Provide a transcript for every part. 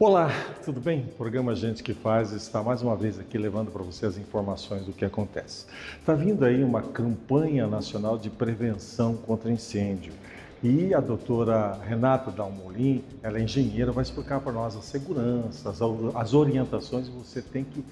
Olá, tudo bem? O programa Gente que Faz está mais uma vez aqui levando para você as informações do que acontece. Está vindo aí uma campanha nacional de prevenção contra incêndio e a doutora Renata Dalmolin, ela é engenheira, vai explicar para nós a segurança, as orientações. Você tem que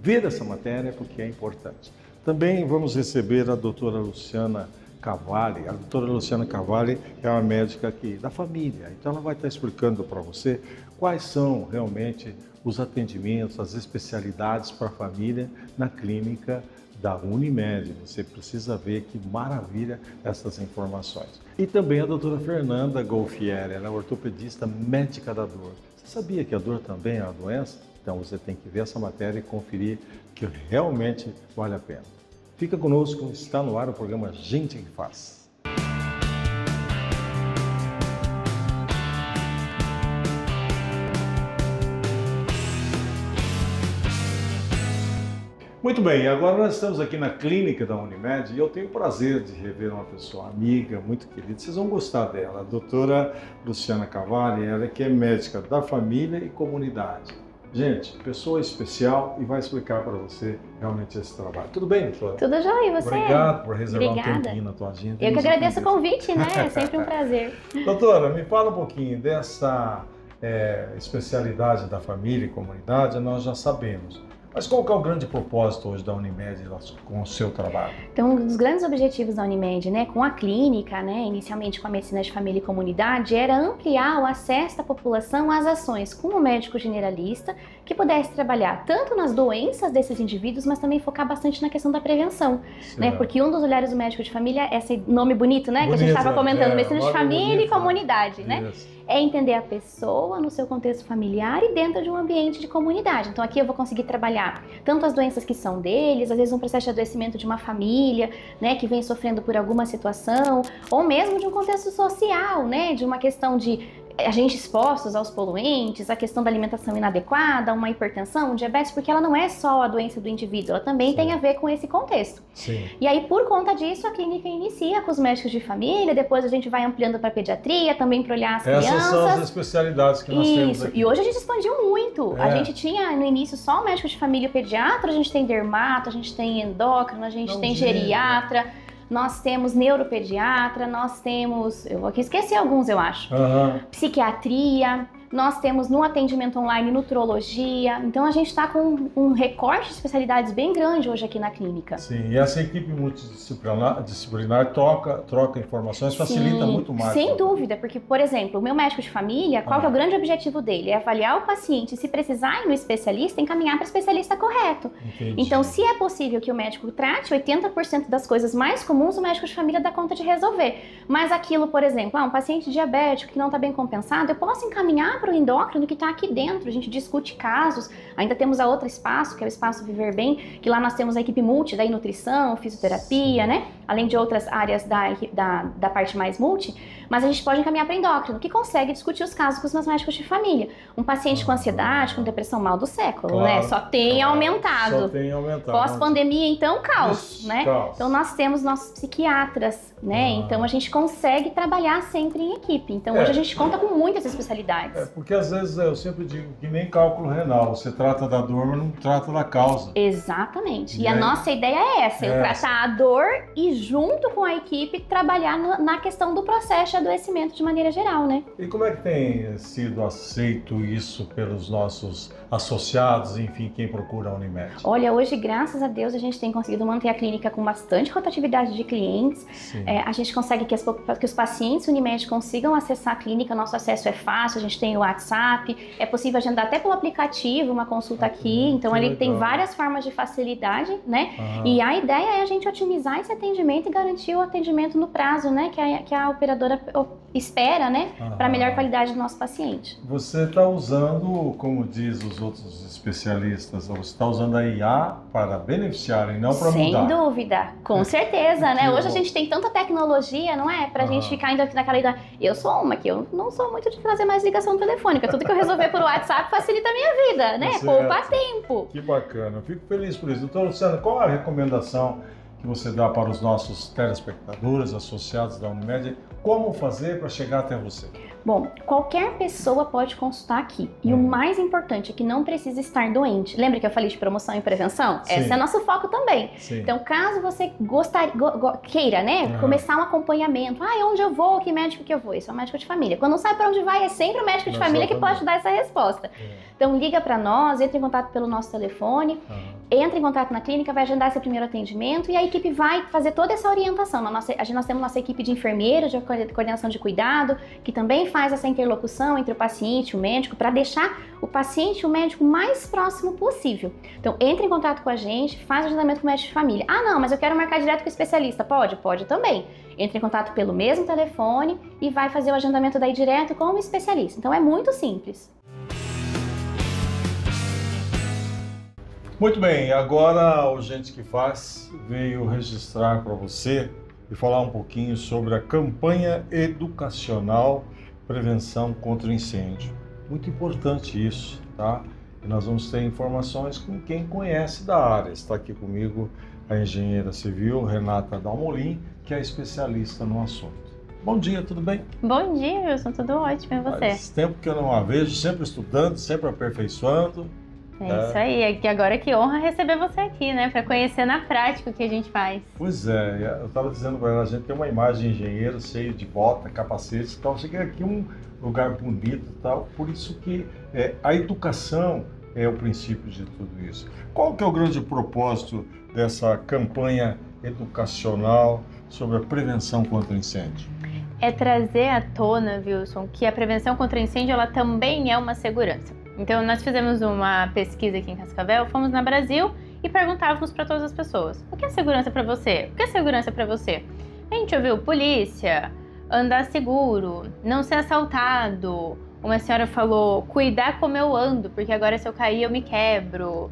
ver essa matéria porque é importante. Também vamos receber a doutora Luciana Cavalli. A doutora Luciana Cavalli é uma médica aqui da família, então ela vai estar explicando para você quais são realmente os atendimentos, as especialidades para a família na clínica da Unimed. Você precisa ver que maravilha essas informações. E também a doutora Fernanda Golfieri, ela é ortopedista médica da dor. Você sabia que a dor também é uma doença? Então você tem que ver essa matéria e conferir que realmente vale a pena. Fica conosco, está no ar o programa Gente que Faz. Muito bem, agora nós estamos aqui na clínica da Unimed e eu tenho o prazer de rever uma pessoa amiga, muito querida. Vocês vão gostar dela, a doutora Luciana Cavalli, ela que é médica da família e comunidade. Gente, pessoa especial e vai explicar para você realmente esse trabalho. Tudo bem, doutora? Tudo jóia, e você? Obrigado por reservar um tempinho na tua agenda. Eu que agradeço o convite, né? É sempre um prazer. Doutora, me fala um pouquinho dessa especialidade da família e comunidade, nós já sabemos. Mas qual que é o grande propósito hoje da Unimed com o seu trabalho? Então, um dos grandes objetivos da Unimed, né, com a clínica, né, inicialmente com a medicina de família e comunidade, era ampliar o acesso da população às ações com o médico generalista, que pudesse trabalhar tanto nas doenças desses indivíduos, mas também focar bastante na questão da prevenção, né? Porque um dos olhares do médico de família é esse nome bonito, né, que a gente estava comentando, medicina de família e comunidade, né? É entender a pessoa no seu contexto familiar e dentro de um ambiente de comunidade. Então aqui eu vou conseguir trabalhar tanto as doenças que são deles, às vezes um processo de adoecimento de uma família, né, que vem sofrendo por alguma situação, ou mesmo de um contexto social, né, de uma questão de agentes expostos aos poluentes, a questão da alimentação inadequada, uma hipertensão, um diabetes, porque ela não é só a doença do indivíduo, ela também tem a ver com esse contexto. Sim. E aí, por conta disso, a clínica inicia com os médicos de família, depois a gente vai ampliando para pediatria, também para olhar as crianças. Essas são as especialidades que nós temos aqui. E hoje a gente expandiu muito. A gente tinha no início só o médico de família e o pediatra, a gente tem dermato, a gente tem endócrino, a gente tem geriatra. Nós temos neuropediatra, nós temos, eu vou aqui esquecer alguns, eu acho, psiquiatria, nós temos no atendimento online nutrologia, então a gente está com um recorte de especialidades bem grande hoje aqui na clínica. Sim, e essa equipe multidisciplinar troca informações, facilita muito mais. Sem dúvida, porque, por exemplo, o meu médico de família, qual que é o grande objetivo dele? É avaliar o paciente, se precisar ir no especialista, encaminhar para o especialista correto. Entendi. Então, se é possível que o médico trate 80% das coisas mais comuns, o médico de família dá conta de resolver. Mas aquilo, por exemplo, um paciente diabético que não está bem compensado, eu posso encaminhar para o endócrino que está aqui dentro, a gente discute casos, ainda temos a outro espaço, que é o espaço Viver Bem, que lá nós temos a equipe multi, daí nutrição, fisioterapia, né? Além de outras áreas da parte mais multi, mas a gente pode encaminhar para endócrino, que consegue discutir os casos com os meus médicos de família. Um paciente com ansiedade, com depressão, mal do século, né? Só tem aumentado. Só tem aumentado. Pós-pandemia, então, caos, Isso, né? Caos. Então, nós temos nossos psiquiatras, né? Então, a gente consegue trabalhar sempre em equipe. Então, hoje a gente conta com muitas especialidades. Porque às vezes eu sempre digo que nem cálculo renal, você trata da dor, mas não trata da causa. Exatamente. E a nossa ideia é essa, eu tratar a dor e junto com a equipe trabalhar na questão do processo de adoecimento de maneira geral, né? E como é que tem sido aceito isso pelos nossos associados, enfim, quem procura a Unimed? Olha, hoje, graças a Deus, a gente tem conseguido manter a clínica com bastante rotatividade de clientes. A gente consegue que os pacientes Unimed consigam acessar a clínica, nosso acesso é fácil, a gente tem o WhatsApp, é possível agendar até pelo aplicativo uma consulta aqui, então ele tem várias formas de facilidade, né? E a ideia é a gente otimizar esse atendimento e garantir o atendimento no prazo, né? Que a operadora espera, né? Para a melhor qualidade do nosso paciente. Você está usando, como diz os outros especialistas, você está usando a IA para beneficiar e não para mudar. Sem dúvida, com certeza, né? Hoje a gente tem tanta tecnologia, não é? Pra gente ficar ainda naquela ideia. Eu sou uma que eu não sou muito de fazer mais ligação telefônica. Tudo que eu resolver por WhatsApp facilita a minha vida, né? Poupa tempo. Que bacana, eu fico feliz por isso. Doutora Luciana, qual a recomendação que você dá para os nossos telespectadores, associados da Unimed, como fazer para chegar até você? Bom, qualquer pessoa pode consultar aqui. E o mais importante é que não precisa estar doente. Lembra que eu falei de promoção e prevenção? Sim. Esse é nosso foco também. Sim. Então, caso você queira, né, começar um acompanhamento. Onde eu vou? Que médico que eu vou? Esse é o médico de família. Quando não sabe para onde vai, é sempre o médico de família que pode dar essa resposta. Então, liga para nós, entra em contato pelo nosso telefone, entra em contato na clínica, vai agendar seu primeiro atendimento e a equipe vai fazer toda essa orientação. Nós temos nossa equipe de enfermeiros, de coordenação de cuidado, que também faz essa interlocução entre o paciente e o médico para deixar o paciente e o médico mais próximo possível. Então, entre em contato com a gente, faz o agendamento com o médico de família. Não, mas eu quero marcar direto com o especialista. Pode? Pode também. Entre em contato pelo mesmo telefone e vai fazer o agendamento daí direto com o especialista. Então, é muito simples. Muito bem, agora o Gente que Faz veio registrar para você e falar um pouquinho sobre a campanha educacional Prevenção contra o Incêndio. Muito importante isso, tá? E nós vamos ter informações com quem conhece da área. Está aqui comigo a engenheira civil Renata Dalmolin, que é especialista no assunto. Bom dia, tudo bem? Bom dia, Wilson, tudo ótimo, e você? Faz tempo que eu não a vejo, sempre estudando, sempre aperfeiçoando. É isso aí, que agora que honra receber você aqui, né? Para conhecer na prática o que a gente faz. Pois é, eu estava dizendo para ela, a gente tem uma imagem de engenheiro cheio de bota, capacete e tal. Cheguei aqui um lugar bonito e tal, por isso que a educação é o princípio de tudo isso. Qual que é o grande propósito dessa campanha educacional sobre a prevenção contra incêndio? É trazer à tona, Wilson, que a prevenção contra incêndio ela também é uma segurança. Então, nós fizemos uma pesquisa aqui em Cascavel, fomos na Brasil e perguntávamos para todas as pessoas: o que é segurança para você? O que é segurança para você? A gente ouviu polícia, andar seguro, não ser assaltado. Uma senhora falou: cuidar como eu ando, porque agora se eu cair eu me quebro.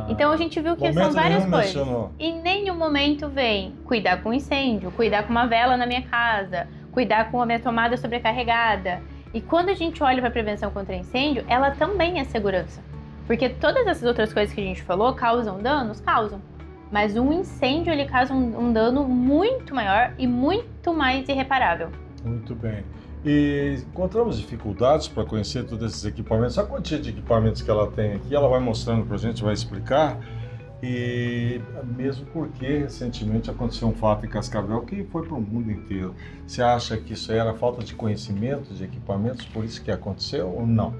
Então a gente viu que são várias coisas. Mencionou. E em nenhum momento vem cuidar com incêndio, cuidar com uma vela na minha casa, cuidar com a minha tomada sobrecarregada. E quando a gente olha para a prevenção contra incêndio, ela também é segurança. Porque todas essas outras coisas que a gente falou causam danos? Causam. Mas um incêndio, ele causa um dano muito maior e muito mais irreparável. Muito bem. E encontramos dificuldades para conhecer todos esses equipamentos. A quantia de equipamentos que ela tem aqui, ela vai mostrando para a gente, vai explicar. E mesmo porque recentemente aconteceu um fato em Cascavel que foi para o mundo inteiro. Você acha que isso era falta de conhecimento de equipamentos, por isso que aconteceu ou não?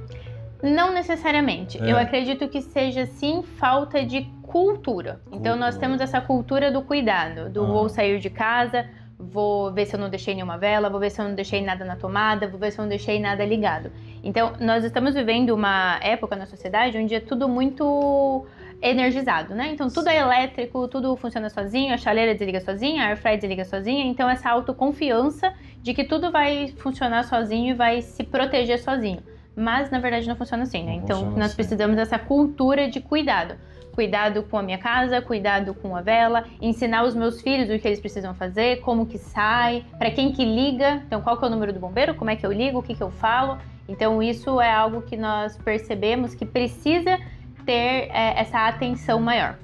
Não necessariamente. Eu acredito que seja sim falta de cultura. Então nós temos essa cultura do cuidado, do vou sair de casa, vou ver se eu não deixei nenhuma vela, vou ver se eu não deixei nada na tomada, vou ver se eu não deixei nada ligado. Então nós estamos vivendo uma época na sociedade onde é tudo muito energizado, né? Então tudo é elétrico, tudo funciona sozinho, a chaleira desliga sozinha, a airfryer desliga sozinha, então essa autoconfiança de que tudo vai funcionar sozinho e vai se proteger sozinho. Mas na verdade não funciona assim, né? Então nós precisamos dessa cultura de cuidado. Cuidado com a minha casa, cuidado com a vela, ensinar os meus filhos o que eles precisam fazer, como que sai, para quem que liga, então qual que é o número do bombeiro, como é que eu ligo, o que que eu falo. Então isso é algo que nós percebemos que precisa ter essa atenção maior.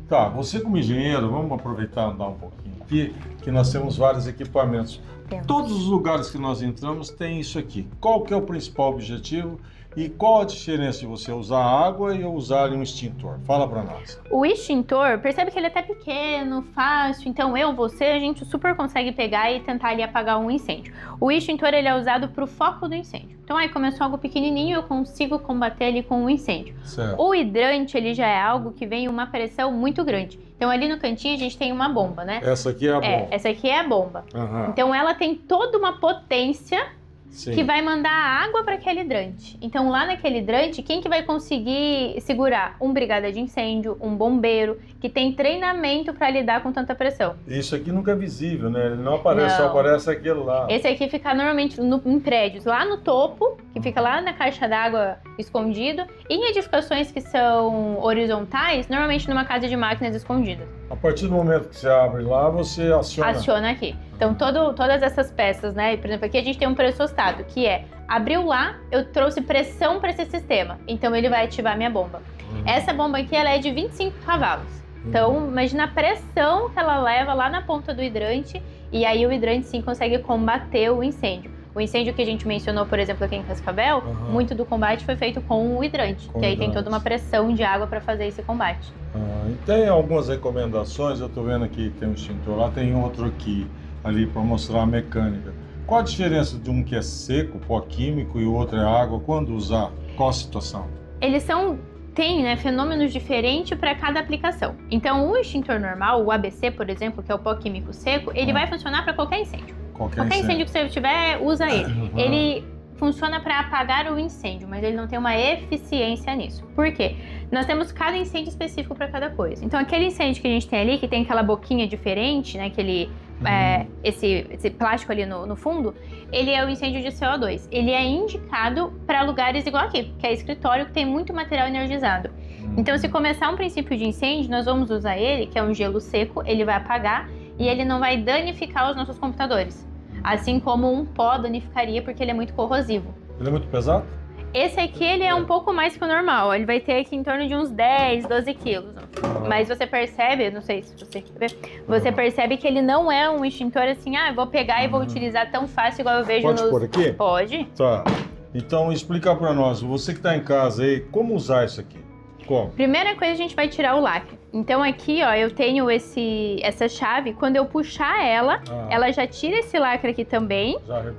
Tá, você como engenheiro, vamos aproveitar e andar um pouquinho aqui, que nós temos vários equipamentos. Todos os lugares que nós entramos tem isso aqui. Qual que é o principal objetivo e qual a diferença de você usar água e usar um extintor? Fala para nós. O extintor, percebe que ele é até pequeno, fácil, então você, a gente super consegue pegar e tentar ali apagar um incêndio. O extintor, ele é usado para o foco do incêndio. Então aí começou algo pequenininho, eu consigo combater ali com um incêndio. Certo. O hidrante, ele já é algo que vem uma pressão muito grande. Então ali no cantinho a gente tem uma bomba, né? Essa aqui é a bomba. Essa aqui é a bomba. Uhum. Então ela tem toda uma potência Sim. que vai mandar a água para aquele hidrante. Então lá naquele hidrante, quem que vai conseguir segurar? Um brigada de incêndio, um bombeiro, que tem treinamento para lidar com tanta pressão. Isso aqui nunca é visível, né? Ele não aparece, Não. Só aparece aquele lá. Esse aqui fica normalmente em prédios, lá no topo, que fica lá na caixa d'água escondido, e em edificações que são horizontais, normalmente numa casa de máquinas escondidas. A partir do momento que você abre lá, você aciona. Aciona aqui. Então todas essas peças, né? Por exemplo, aqui a gente tem um pressostato, que é, abriu lá, eu trouxe pressão para esse sistema, então ele vai ativar a minha bomba. Essa bomba aqui, ela é de 25 cavalos. Então, imagina a pressão que ela leva lá na ponta do hidrante, e aí o hidrante sim consegue combater o incêndio. O incêndio que a gente mencionou, por exemplo, aqui em Cascavel, muito do combate foi feito com o hidrante, que aí tem toda uma pressão de água para fazer esse combate. E tem algumas recomendações, eu estou vendo aqui que tem um extintor lá, tem outro aqui, ali para mostrar a mecânica. Qual a diferença de um que é seco, pó químico, e o outro é água? Quando usar? Qual a situação? Eles têm, né, fenômenos diferentes para cada aplicação. Então, o extintor normal, o ABC, por exemplo, que é o pó químico seco, ele vai funcionar para qualquer incêndio. Qualquer incêndio que você tiver, usa ele. Ele funciona para apagar o incêndio, mas ele não tem uma eficiência nisso. Por quê? Nós temos cada incêndio específico para cada coisa. Então, aquele incêndio que a gente tem ali, que tem aquela boquinha diferente, né, aquele esse plástico ali no fundo, ele é o incêndio de CO2. Ele é indicado para lugares igual aqui, que é escritório, que tem muito material energizado. Então, se começar um princípio de incêndio, nós vamos usar ele, que é um gelo seco, ele vai apagar e ele não vai danificar os nossos computadores. Assim como um pó danificaria, porque ele é muito corrosivo. Ele é muito pesado? Esse aqui, ele é um pouco mais que o normal. Ele vai ter aqui em torno de uns 10, 12 quilos. Mas você percebe, não sei se você quer ver, você percebe que ele não é um extintor assim, eu vou pegar e vou utilizar tão fácil igual eu vejo Pode pôr aqui? Pode. Tá. Então, explica para nós, você que está em casa aí, como usar isso aqui? Como? Primeira coisa, a gente vai tirar o lacre. Então aqui, ó, eu tenho essa chave, quando eu puxar ela, ela já tira esse lacre aqui também,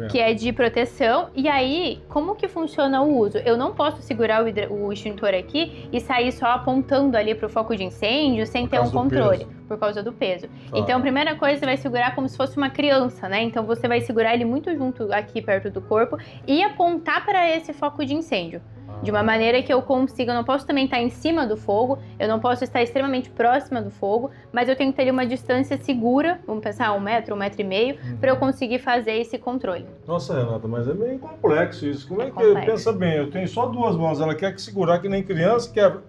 que é de proteção. E aí, como que funciona o uso? Eu não posso segurar o extintor aqui e sair só apontando ali pro foco de incêndio sem ter um controle, por causa do peso. Então, a primeira coisa, você vai segurar como se fosse uma criança, né? Então você vai segurar ele muito junto aqui perto do corpo e apontar para esse foco de incêndio. De uma maneira que eu consiga, eu não posso também estar em cima do fogo, eu não posso estar extremamente próxima do fogo, mas eu tenho que ter ali uma distância segura, vamos pensar 1 metro, 1,5 metro, para eu conseguir fazer esse controle. Nossa, Renata, mas é meio complexo isso. Como é que pensa bem? Eu tenho só 2 mãos, ela quer que segurar que nem criança, quebra.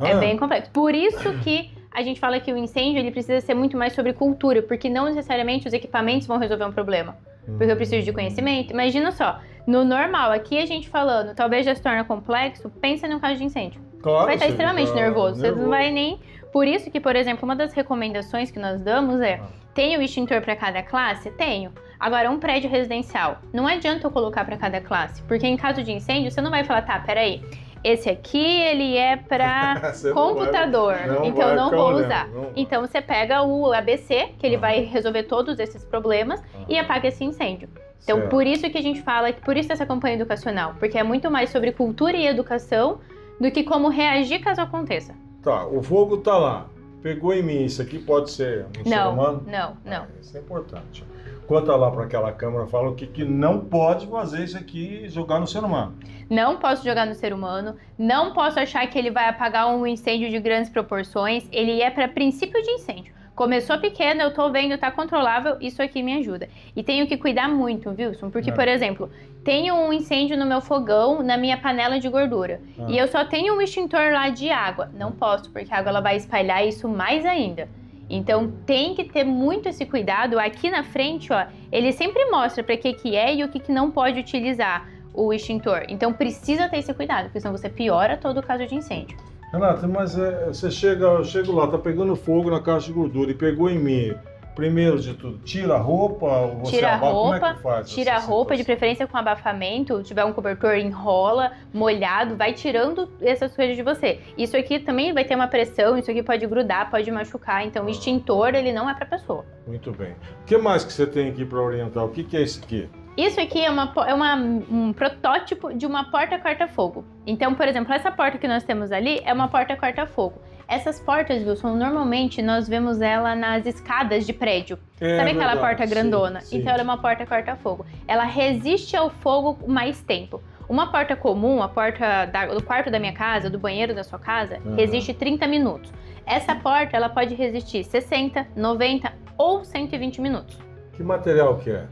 É bem complexo. Por isso que a gente fala que o incêndio ele precisa ser muito mais sobre cultura, porque não necessariamente os equipamentos vão resolver um problema. Porque eu preciso de conhecimento. Imagina só, no normal, aqui a gente falando, talvez já se torna complexo, pensa num caso de incêndio. Claro, vai estar extremamente nervoso. Você não vai nem... Por isso que, por exemplo, uma das recomendações que nós damos é, tem o extintor para cada classe? Tenho. Agora, um prédio residencial, não adianta eu colocar para cada classe, porque em caso de incêndio, você não vai falar, tá, peraí, esse aqui, ele é para computador, então não vou usar. Então, você pega o ABC, que ele vai resolver todos esses problemas, e apaga esse incêndio. Então, por isso que a gente fala, por isso essa campanha educacional, porque é muito mais sobre cultura e educação do que como reagir caso aconteça. Tá, o fogo tá lá, pegou em mim, isso aqui pode ser um ser humano? Não. Isso é importante. Quando tá lá para aquela câmera, fala o que não pode fazer isso aqui e jogar no ser humano. Não posso jogar no ser humano, não posso achar que ele vai apagar um incêndio de grandes proporções, ele é para princípio de incêndio. Começou pequeno, eu tô vendo, tá controlável, isso aqui me ajuda. E tenho que cuidar muito, Wilson, porque, por exemplo, tenho um incêndio no meu fogão, na minha panela de gordura, e eu só tenho um extintor lá de água. Não posso, porque a água ela vai espalhar isso mais ainda. Então, tem que ter muito esse cuidado. Aqui na frente, ó, ele sempre mostra para que é e o que não pode utilizar o extintor. Então, precisa ter esse cuidado, porque senão você piora todo o caso de incêndio. Renata, mas eu chego lá, tá pegando fogo na caixa de gordura e pegou em mim. Primeiro de tudo, tira a roupa, ou você tira a abafa, roupa, como é que faz? Tira a roupa, de preferência com abafamento, se tiver um cobertor, enrola, molhado, vai tirando essas coisas de você. Isso aqui também vai ter uma pressão, isso aqui pode grudar, pode machucar, então o extintor, ele não é para pessoa. Muito bem. O que mais que você tem aqui para orientar? O que é isso aqui? Isso aqui é um protótipo de uma porta corta-fogo. Então, por exemplo, essa porta que nós temos ali é uma porta corta-fogo. Essas portas, Wilson, normalmente nós vemos ela nas escadas de prédio. Sabe aquela porta grandona? Sim. Então, ela é uma porta corta-fogo. Ela resiste ao fogo mais tempo. Uma porta comum, a porta do quarto da minha casa, do banheiro da sua casa, resiste 30 minutos. Essa porta, ela pode resistir 60, 90 ou 120 minutos. Que material que é?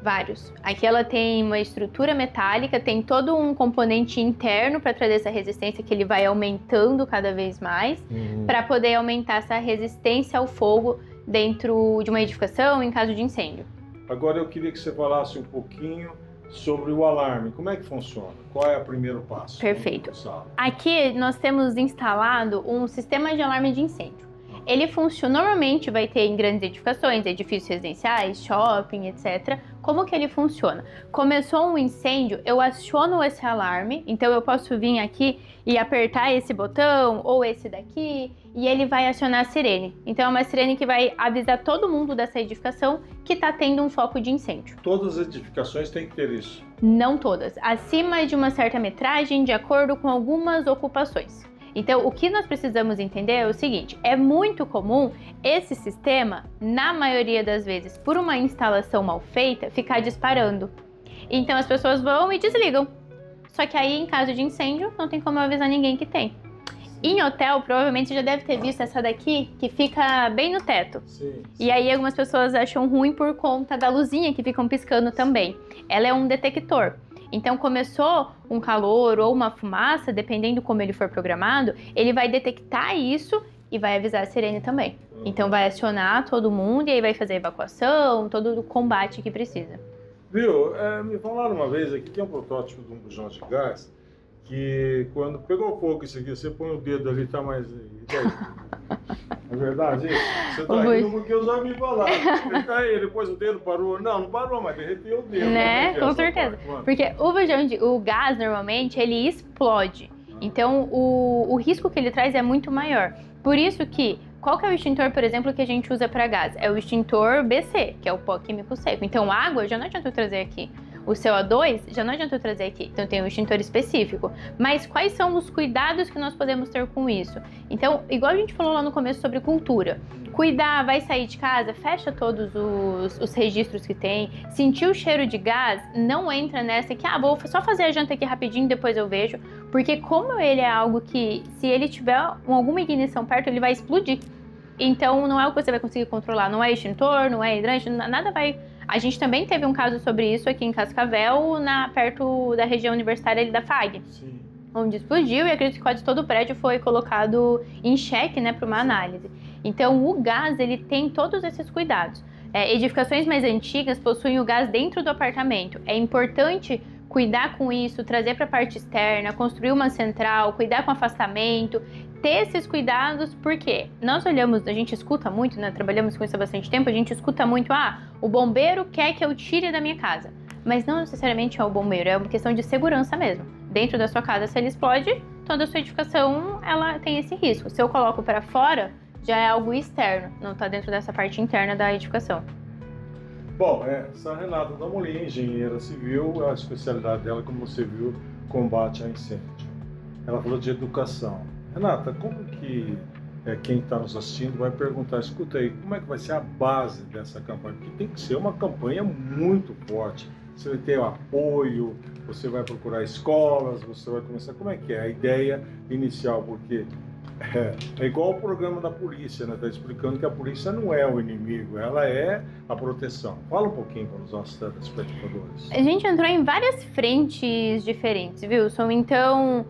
Vários. Aqui ela tem uma estrutura metálica, tem todo um componente interno para trazer essa resistência que ele vai aumentando cada vez mais, para poder aumentar essa resistência ao fogo dentro de uma edificação em caso de incêndio. Agora eu queria que você falasse um pouquinho sobre o alarme. Como é que funciona? Qual é o primeiro passo? Perfeito. Aqui nós temos instalado um sistema de alarme de incêndio. Ele funciona, normalmente vai ter em grandes edificações, edifícios residenciais, shopping, etc., Como que ele funciona? Começou um incêndio, eu aciono esse alarme, então eu posso vir aqui e apertar esse botão ou esse daqui e ele vai acionar a sirene. Então é uma sirene que vai avisar todo mundo dessa edificação que está tendo um foco de incêndio. Todas as edificações têm que ter isso? Não todas, acima de uma certa metragem, de acordo com algumas ocupações. Então, o que nós precisamos entender é o seguinte, é muito comum esse sistema, na maioria das vezes, por uma instalação mal feita, ficar disparando. Então, as pessoas vão e desligam. Só que aí, em caso de incêndio, não tem como eu avisar ninguém que tem. Em hotel, provavelmente você já deve ter visto essa daqui, que fica bem no teto. Sim. E aí, algumas pessoas acham ruim por conta da luzinha que ficam piscando também. Ela é um detector. Então, começou um calor ou uma fumaça, dependendo como ele for programado, ele vai detectar isso e vai avisar a sirene também. Então, vai acionar todo mundo e aí vai fazer a evacuação, todo o combate que precisa. Viu, me falaram uma vez aqui que é um protótipo de um bujão de gás, que quando pegou fogo isso aqui, você põe o dedo ali, tá mais... É verdade isso? Você tá rindo porque eu já me falaram. Aí, depois o dedo parou. Não parou, mas derreteu o dedo. Né? Com certeza. Porque o gás, normalmente, ele explode. Então, o risco que ele traz é muito maior. Por isso que, qual que é o extintor, por exemplo, que a gente usa para gás? É o extintor BC, que é o pó químico seco. Então, água já não adianta eu trazer aqui. O CO2 já não adianta eu trazer aqui, então tem um extintor específico. Mas quais são os cuidados que nós podemos ter com isso? Então, igual a gente falou lá no começo sobre cultura, cuidar, vai sair de casa, fecha todos os registros que tem, sentir o cheiro de gás, não entra nessa que, vou só fazer a janta aqui rapidinho, depois eu vejo, porque como ele é algo que, se ele tiver alguma ignição perto, ele vai explodir. Então, não é o que você vai conseguir controlar, não é extintor, não é hidrante, nada vai... A gente também teve um caso sobre isso aqui em Cascavel, perto da região universitária ali da FAG. Sim. Onde explodiu e acredito que quase todo o prédio foi colocado em xeque, né, para uma análise. Então, o gás, ele tem todos esses cuidados. Edificações mais antigas possuem o gás dentro do apartamento. É importante cuidar com isso, trazer para a parte externa, construir uma central, cuidar com afastamento, ter esses cuidados, porque nós olhamos, a gente escuta muito, né? Trabalhamos com isso há bastante tempo, a gente escuta muito, o bombeiro quer que eu tire da minha casa. Mas não necessariamente é o bombeiro, é uma questão de segurança mesmo. Dentro da sua casa, se ele explode, toda a sua edificação, ela tem esse risco. Se eu coloco para fora, já é algo externo, não está dentro dessa parte interna da edificação. Bom, essa Renata Damolin, engenheira civil, a especialidade dela, como você viu, combate a incêndio. Ela falou de educação. Renata, como que quem está nos assistindo vai perguntar, escuta aí, como é que vai ser a base dessa campanha? Porque tem que ser uma campanha muito forte. Você vai ter apoio, você vai procurar escolas, você vai começar... Como é que é a ideia inicial? Porque é igual o programa da polícia, né? Está explicando que a polícia não é o inimigo, ela é a proteção. Fala um pouquinho para os nossos telespectadores. A gente entrou em várias frentes diferentes, Wilson. Então,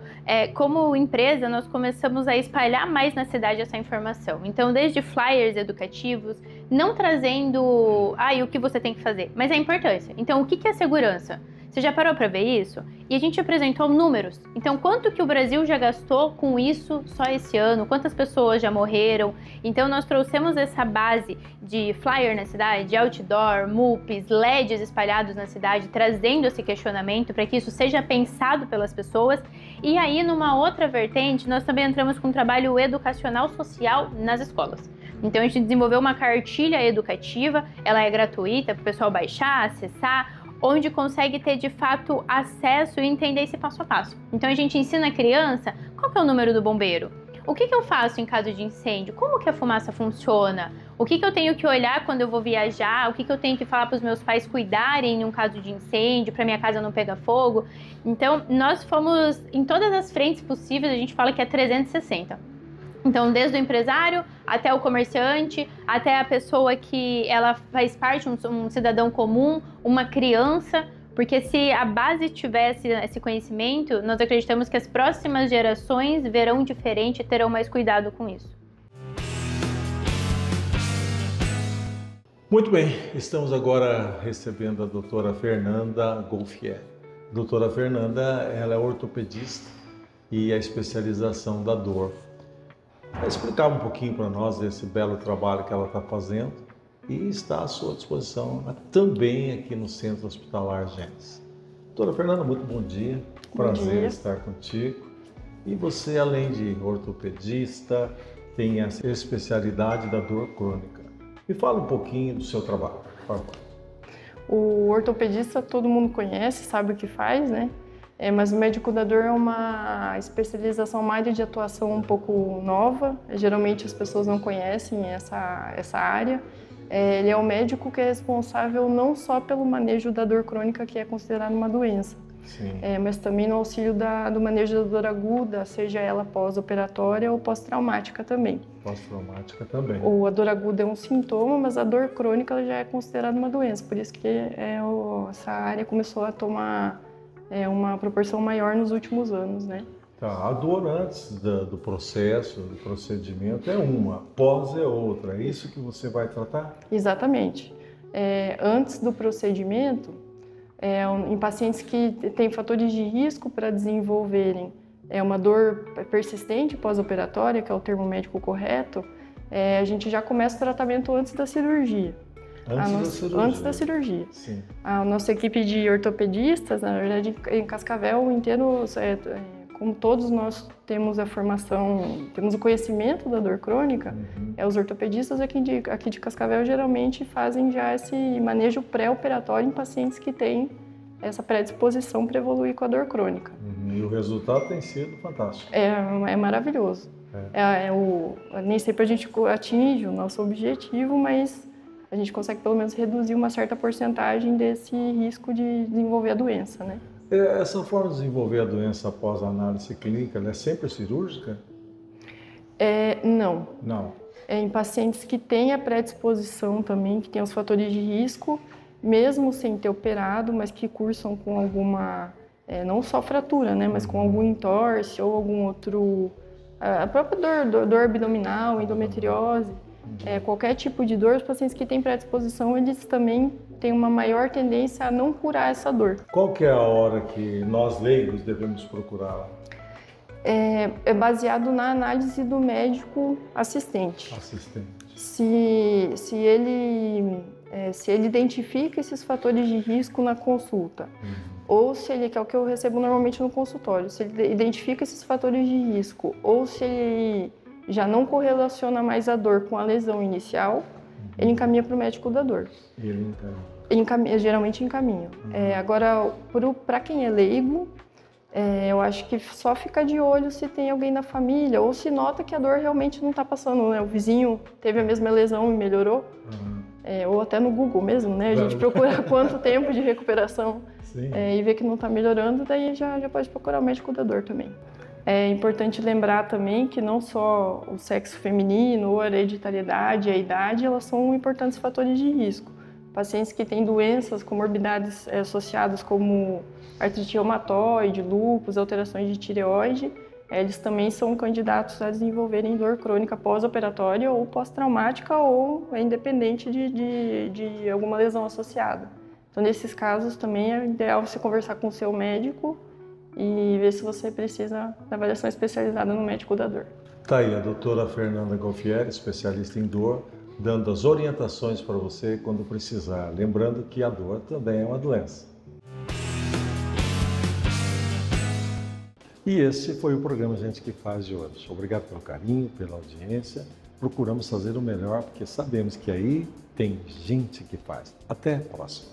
como empresa, nós começamos a espalhar mais na cidade essa informação. Então, desde flyers educativos, não trazendo o que você tem que fazer, mas a importância. Então, o que é segurança? Você já parou para ver isso? E a gente apresentou números. Então, quanto que o Brasil já gastou com isso só esse ano? Quantas pessoas já morreram? Então, nós trouxemos essa base de flyer na cidade, de outdoor, MUPs, LEDs espalhados na cidade, trazendo esse questionamento para que isso seja pensado pelas pessoas. E aí, numa outra vertente, nós também entramos com um trabalho educacional social nas escolas. Então, a gente desenvolveu uma cartilha educativa, ela é gratuita para o pessoal baixar, acessar, onde consegue ter de fato acesso e entender esse passo a passo. Então a gente ensina a criança qual que é o número do bombeiro, o que eu faço em caso de incêndio, como que a fumaça funciona, o que eu tenho que olhar quando eu vou viajar, o que eu tenho que falar para os meus pais cuidarem em um caso de incêndio, para minha casa não pegar fogo. Então nós fomos em todas as frentes possíveis, a gente fala que é 360. Então, desde o empresário até o comerciante, até a pessoa que ela faz parte, um cidadão comum, uma criança, porque se a base tivesse esse conhecimento, nós acreditamos que as próximas gerações verão diferente e terão mais cuidado com isso. Muito bem, estamos agora recebendo a doutora Fernanda Golfieri. Doutora Fernanda, ela é ortopedista e a especialização da dor. Vai explicar um pouquinho para nós esse belo trabalho que ela está fazendo e está à sua disposição também aqui no Centro Hospitalar Gênesis. Doutora Fernanda, muito bom dia. Prazer estar contigo. E você, além de ortopedista, tem a especialidade da dor crônica. Me fala um pouquinho do seu trabalho, por favor. O ortopedista todo mundo conhece, sabe o que faz, né? Mas o médico da dor é uma especialização, uma área de atuação um pouco nova. Geralmente as pessoas não conhecem essa área. Ele é o médico que é responsável não só pelo manejo da dor crônica, que é considerada uma doença, mas também no auxílio do manejo da dor aguda, seja ela pós-operatória ou pós-traumática também. Pós-traumática também. A dor aguda é um sintoma, mas a dor crônica ela já é considerada uma doença, por isso que essa área começou a tomar uma proporção maior nos últimos anos, né? Tá, a dor antes do processo, do procedimento é uma, pós é outra, é isso que você vai tratar? Exatamente. Antes do procedimento, em pacientes que têm fatores de risco para desenvolverem uma dor persistente pós-operatória, que é o termo médico correto, a gente já começa o tratamento antes da cirurgia. Antes da cirurgia. Sim. A nossa equipe de ortopedistas, na verdade, em Cascavel inteiro, como todos nós temos a formação, temos o conhecimento da dor crônica, os ortopedistas aqui de Cascavel geralmente fazem já esse manejo pré-operatório em pacientes que têm essa predisposição para evoluir com a dor crônica. E o resultado tem sido fantástico. É maravilhoso. Nem sempre a gente atinge o nosso objetivo, mas a gente consegue pelo menos reduzir uma certa porcentagem desse risco de desenvolver a doença, né? Essa forma de desenvolver a doença após a análise clínica, ela é sempre cirúrgica? Não. Não. Em pacientes que têm a predisposição também, que têm os fatores de risco, mesmo sem ter operado, mas que cursam com alguma, não só fratura, né, mas com algum entorse ou algum outro, a própria dor abdominal, endometriose, qualquer tipo de dor, os pacientes que têm predisposição, eles também têm uma maior tendência a não curar essa dor. Qual que é a hora que nós leigos devemos procurar? É baseado na análise do médico assistente. Se ele identifica esses fatores de risco na consulta, ou se ele, que é o que eu recebo normalmente no consultório, se ele identifica esses fatores de risco, ou se ele já não correlaciona mais a dor com a lesão inicial, ele encaminha para o médico da dor. Geralmente encaminha. Agora, para quem é leigo, eu acho que só fica de olho se tem alguém na família, ou se nota que a dor realmente não está passando, né? O vizinho teve a mesma lesão e melhorou. Ou até no Google mesmo, né? A gente procura quanto tempo de recuperação e vê que não está melhorando, daí já pode procurar o médico da dor também. É importante lembrar também que não só o sexo feminino, ou a hereditariedade, a idade, elas são importantes fatores de risco. Pacientes que têm doenças, comorbidades associadas como artrite reumatoide, lúpus, alterações de tireoide, eles também são candidatos a desenvolverem dor crônica pós-operatória ou pós-traumática ou independente de alguma lesão associada. Então, nesses casos, também é ideal você conversar com o seu médico e ver se você precisa da avaliação especializada no médico da dor. Tá aí a doutora Fernanda Golfieri, especialista em dor, dando as orientações para você quando precisar. Lembrando que a dor também é uma doença. E esse foi o programa Gente que Faz de hoje. Obrigado pelo carinho, pela audiência. Procuramos fazer o melhor porque sabemos que aí tem gente que faz. Até a próxima.